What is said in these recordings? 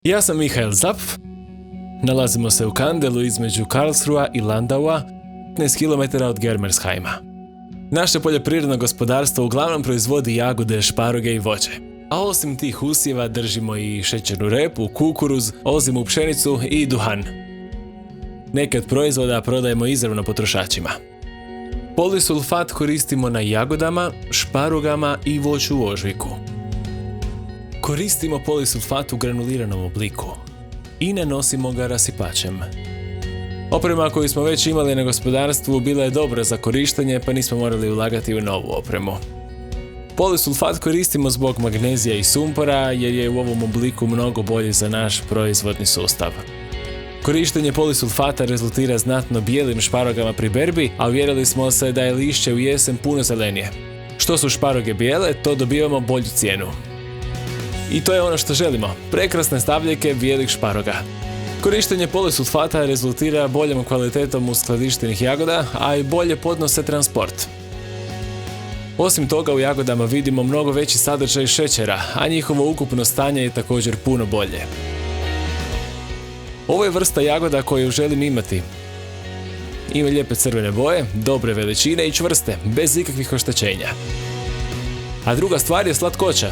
Ja sam Mihael Zapf, nalazimo se u Kandelu između Karlsruha i Landaua, 15 km od Germersheima. Naše poljoprivredno gospodarstvo uglavnom proizvodi jagode, šparoge i voće. A osim tih usjeva držimo i šećernu repu, kukuruz, ozimnu pšenicu i duhan. Neke od proizvoda prodajemo izravno potrošačima. Polisulfat koristimo na jagodama, šparogama i voću u ožujku. Koristimo polisulfat u granuliranom obliku i nanosimo ga rasipačem. Oprema koju smo već imali na gospodarstvu bila je dobra za korištenje, pa nismo morali ulagati u novu opremu. Polisulfat koristimo zbog magnezija i sumpora jer je u ovom obliku mnogo bolji za naš proizvodni sustav. Korištenje polisulfata rezultira znatno bijelim šparogama pri berbi, a uvjerili smo se da je lišće u jesen puno zelenije. Što su šparoge bijele, to dobivamo bolju cijenu. I to je ono što želimo, prekrasne stavljike bijelih šparoga. Korištenje polisulfata rezultira boljom kvalitetom uskladištenih jagoda, a i bolje podnose transport. Osim toga u jagodama vidimo mnogo veći sadržaj šećera, a njihovo ukupno stanje je također puno bolje. Ovo je vrsta jagoda koju želim imati. Ima lijepe crvene boje, dobre veličine i čvrste, bez ikakvih oštećenja. A druga stvar je slatkoća.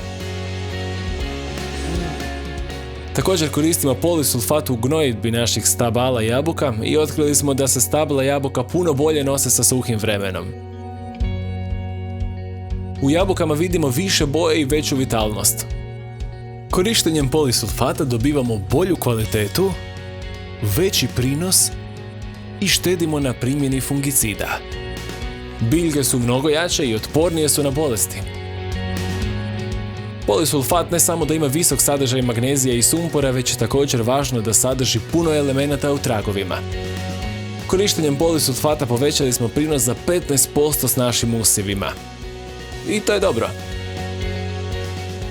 Također koristimo polisulfat u gnojidbi naših stabala jabuka i otkrili smo da se stabla jabuka puno bolje nose sa suhim vremenom. U jabukama vidimo više boje i veću vitalnost. Korištenjem polisulfata dobivamo bolju kvalitetu, veći prinos i štedimo na primjeni fungicida. Biljke su mnogo jače i otpornije su na bolesti. Polisulfat ne samo da ima visok sadržaj magnezija i sumpora, već je također važno da sadrži puno elemenata u tragovima. Korištenjem polisulfata povećali smo prinos za 15% s našim usjevima. I to je dobro.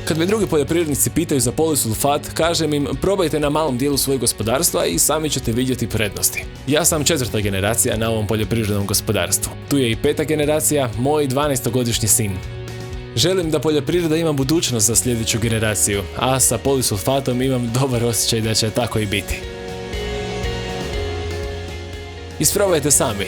Kad me drugi poljoprivrednici pitaju za polisulfat, kažem im probajte na malom dijelu svojeg gospodarstva i sami ćete vidjeti prednosti. Ja sam 4. generacija na ovom poljoprivrednom gospodarstvu. Tu je i 5. generacija, moj 12-godišnji sin. Želim da poljoprivreda ima budućnost za sljedeću generaciju, a sa polisulfatom imam dobar osjećaj da će tako i biti. Isprobajte sami.